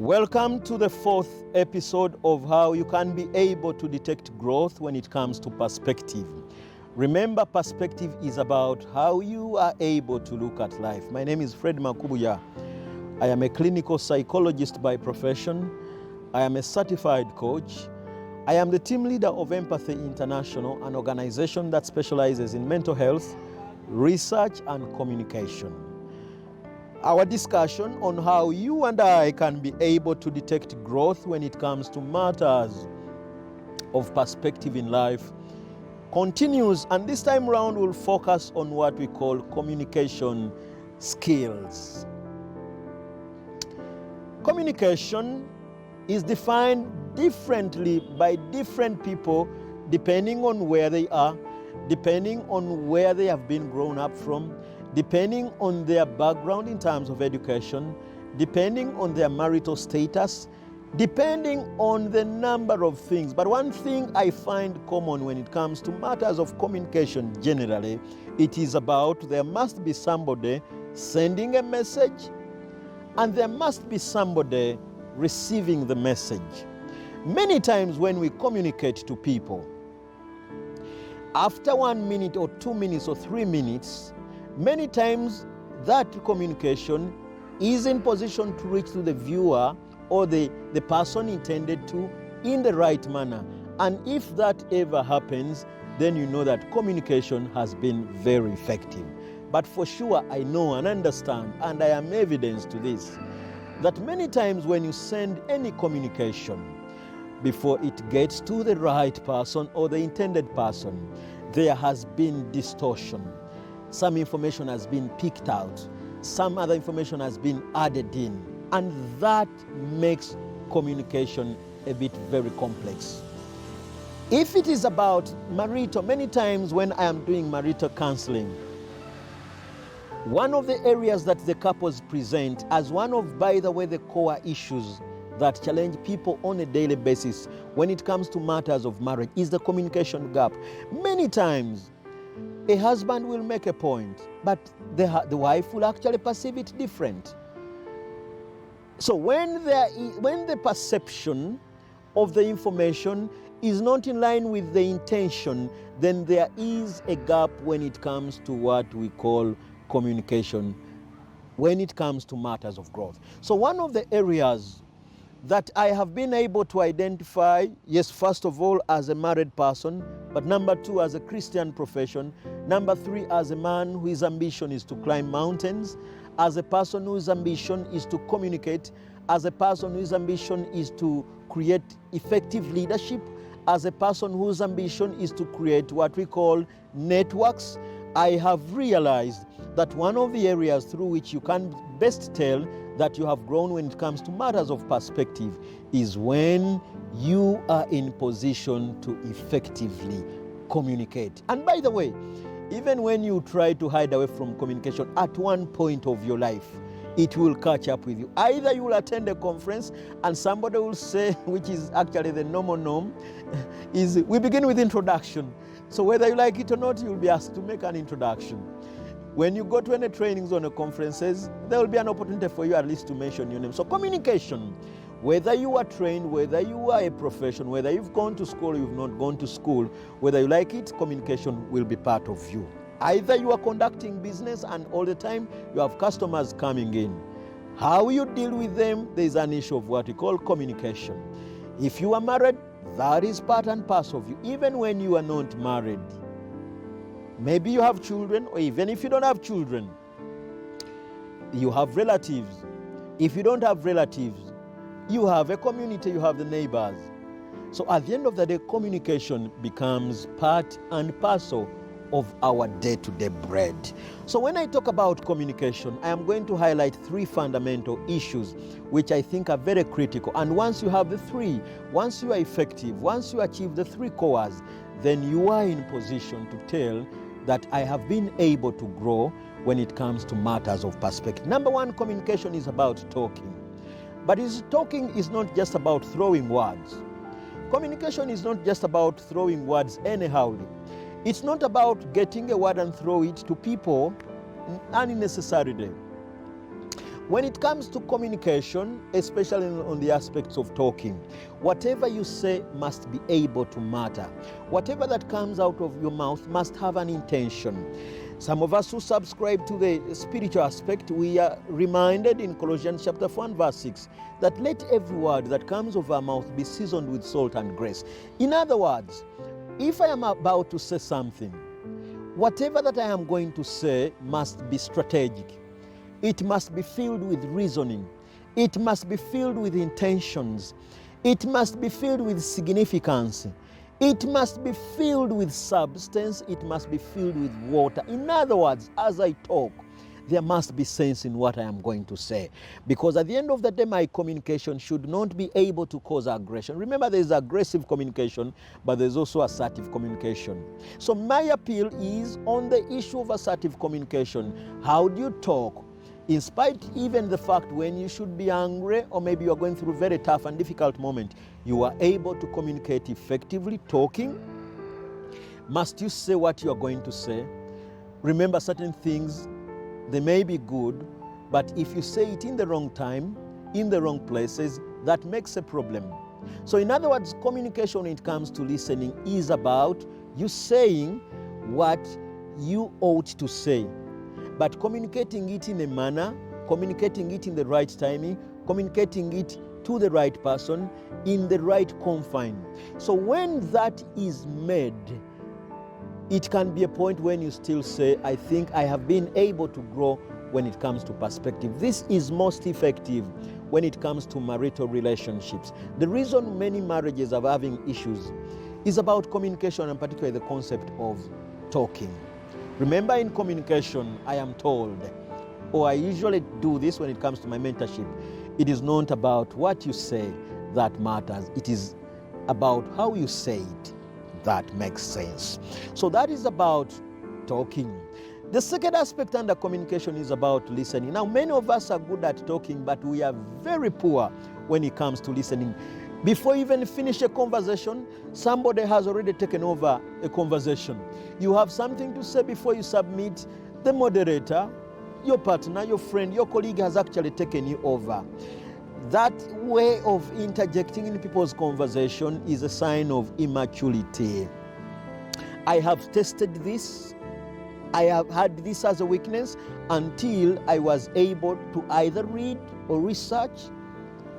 Welcome to the fourth episode of how you can be able to detect growth when it comes to perspective. Remember, perspective is about how you are able to look at life. My name is Fred Makubuya. I am a clinical psychologist by profession. I am a certified coach. I am the team leader of Empathy International, an organization that specializes in mental health, research, and communication. Our discussion on how you and I can be able to detect growth when it comes to matters of perspective in life continues, and this time around we'll focus on what we call communication skills. Communication is defined differently by different people depending on where they are, depending on where they have been grown up from, depending on their background in terms of education, depending on their marital status, depending on the number of things. But one thing I find common when it comes to matters of communication generally, it is about there must be somebody sending a message and there must be somebody receiving the message. Many times when we communicate to people, after 1 minute or 2 minutes or 3 minutes, many times that communication is in position to reach to the viewer or the person intended to in the right manner. And if that ever happens, then you know that communication has been very effective. But for sure, I know and understand, and I am evidence to this, that many times when you send any communication, before it gets to the right person or the intended person, there has been distortion. Some information has been picked out. Some other information has been added in. And that makes communication a bit very complex. If it is about marital, many times when I am doing marital counseling, one of the areas that the couples present as one of, by the way, the core issues that challenge people on a daily basis when it comes to matters of marriage is the communication gap. Many times, a husband will make a point, but the wife will actually perceive it different. So when the perception of the information is not in line with the intention, then there is a gap when it comes to what we call communication, when it comes to matters of growth. So one of the areas that I have been able to identify, yes, first of all, as a married person, but number two, as a Christian profession, number three, as a man whose ambition is to climb mountains, as a person whose ambition is to communicate, as a person whose ambition is to create effective leadership, as a person whose ambition is to create what we call networks. I have realized that one of the areas through which you can best tell that you have grown when it comes to matters of perspective is when you are in position to effectively communicate. And by the way, even when you try to hide away from communication at one point of your life, it will catch up with you. Either you will attend a conference and somebody will say, which is actually the normal norm, is we begin with introduction. So whether you like it or not, you'll be asked to make an introduction. When you go to any trainings or conferences, there will be an opportunity for you at least to mention your name. So communication, whether you are trained, whether you are a profession, whether you've gone to school or you've not gone to school, whether you like it, communication will be part of you. Either you are conducting business and all the time you have customers coming in. How you deal with them, there is an issue of what we call communication. If you are married, that is part and parcel of you, even when you are not married. Maybe you have children, or even if you don't have children, you have relatives. If you don't have relatives, you have a community, you have the neighbors. So at the end of the day, communication becomes part and parcel of our day-to-day bread. So when I talk about communication, I am going to highlight three fundamental issues which I think are very critical. And once you have the three, once you are effective, once you achieve the three cores, then you are in position to tell that I have been able to grow when it comes to matters of perspective. Number one, communication is about talking. But talking is not just about throwing words. Communication is not just about throwing words anyhow. It's not about getting a word and throw it to people unnecessarily. When it comes to communication, especially on the aspects of talking, whatever you say must be able to matter. Whatever that comes out of your mouth must have an intention. Some of us who subscribe to the spiritual aspect, we are reminded in Colossians chapter 4 and verse 6 that let every word that comes of our mouth be seasoned with salt and grace. In other words, if I am about to say something, whatever that I am going to say must be strategic. It must be filled with reasoning. It must be filled with intentions. It must be filled with significance. It must be filled with substance. It must be filled with water. In other words, as I talk, there must be sense in what I am going to say. Because at the end of the day, my communication should not be able to cause aggression. Remember, there is aggressive communication, but there's also assertive communication. So my appeal is on the issue of assertive communication. How do you talk? In spite even the fact when you should be angry or maybe you are going through a very tough and difficult moment, you are able to communicate effectively. Talking, must you say what you are going to say? Remember, certain things, they may be good, but if you say it in the wrong time, in the wrong places, that makes a problem. So in other words, communication when it comes to listening is about you saying what you ought to say, but communicating it in a manner, communicating it in the right timing, communicating it to the right person in the right confine. So when that is made, it can be a point when you still say, I think I have been able to grow when it comes to perspective. This is most effective when it comes to marital relationships. The reason many marriages are having issues is about communication, and particularly the concept of talking. Remember, in communication, I am told, or I usually do this when it comes to my mentorship, it is not about what you say that matters. It is about how you say it that makes sense. So that is about talking. The second aspect under communication is about listening. Now, many of us are good at talking, but we are very poor when it comes to listening. Before you even finish a conversation, somebody has already taken over a conversation. You have something to say before you submit. The moderator, your partner, your friend, your colleague has actually taken you over. That way of interjecting in people's conversation is a sign of immaturity. I have tested this. I have had this as a weakness until I was able to either read or research.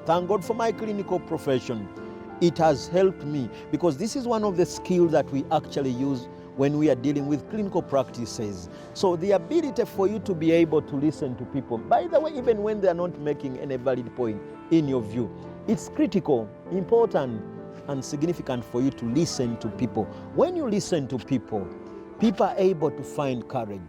Thank God for my clinical profession. It has helped me because this is one of the skills that we actually use when we are dealing with clinical practices. So the ability for you to be able to listen to people, by the way, even when they are not making any valid point in your view, it's critical, important, and significant for you to listen to people. When you listen to people, people are able to find courage.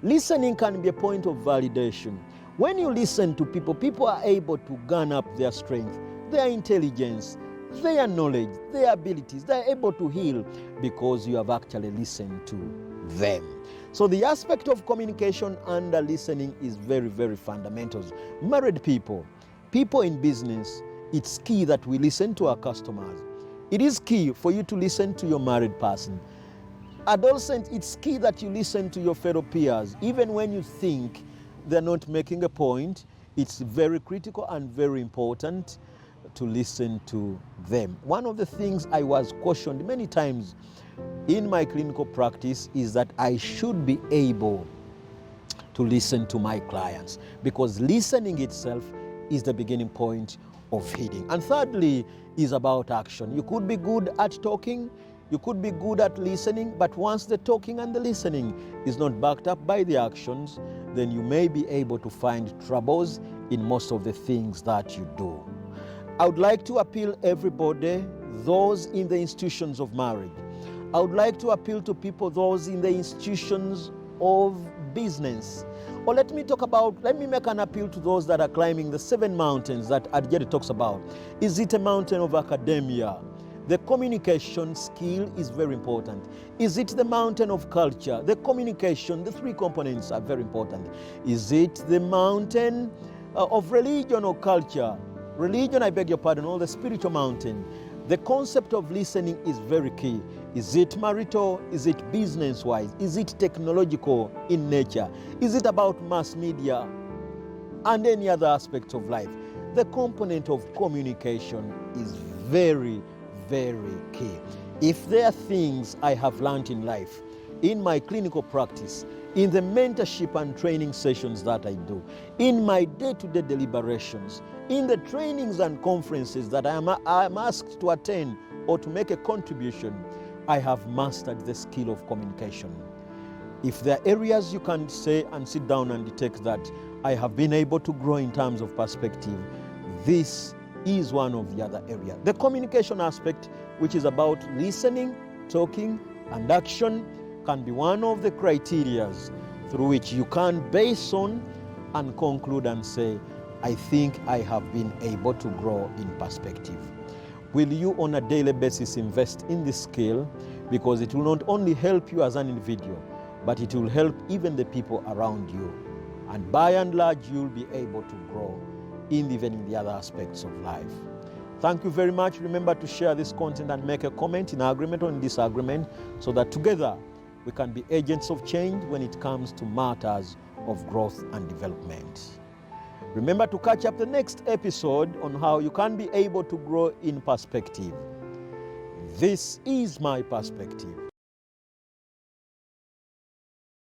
Listening can be a point of validation. When you listen to people, people are able to gun up their strength, their intelligence, their knowledge, their abilities. They're able to heal because you have actually listened to them. So the aspect of communication under listening is very, very fundamental. Married people, people in business, it's key that we listen to our customers. It is key for you to listen to your married person. Adolescent, it's key that you listen to your fellow peers. Even when you think they're not making a point, it's very critical and very important to listen to them. One of the things I was cautioned many times in my clinical practice is that I should be able to listen to my clients, because listening itself is the beginning point of healing. And thirdly is about action. You could be good at talking, you could be good at listening, but once the talking and the listening is not backed up by the actions, then you may be able to find troubles in most of the things that you do. I would like to appeal everybody, those in the institutions of marriage. I would like to appeal to people, those in the institutions of business. Or let me make an appeal to those that are climbing the 7 mountains that Adjeri talks about. Is it a mountain of academia? The communication skill is very important. Is it the mountain of culture? The communication, the 3 components are very important. Is it the mountain of religion or culture? Religion, I beg your pardon, or the spiritual mountain. The concept of listening is very key. Is it marital? Is it business-wise? Is it technological in nature? Is it about mass media? and any other aspects of life, the component of communication is very, very key. If there are things I have learned in life, in my clinical practice, in the mentorship and training sessions that I do, in my day-to-day deliberations, in the trainings and conferences that I am asked to attend or to make a contribution, I have mastered the skill of communication. If there are areas you can say and sit down and detect that I have been able to grow in terms of perspective, this is one of the other areas. The communication aspect, which is about listening, talking, and action, can be one of the criteria through which you can base on and conclude and say, I think I have been able to grow in perspective. Will you on a daily basis invest in this skill? Because it will not only help you as an individual, but it will help even the people around you. And by and large, you'll be able to grow even in the other aspects of life. Thank you very much. Remember to share this content and make a comment in agreement or in disagreement so that together we can be agents of change when it comes to matters of growth and development. Remember to catch up the next episode on how you can be able to grow in perspective. This is my perspective.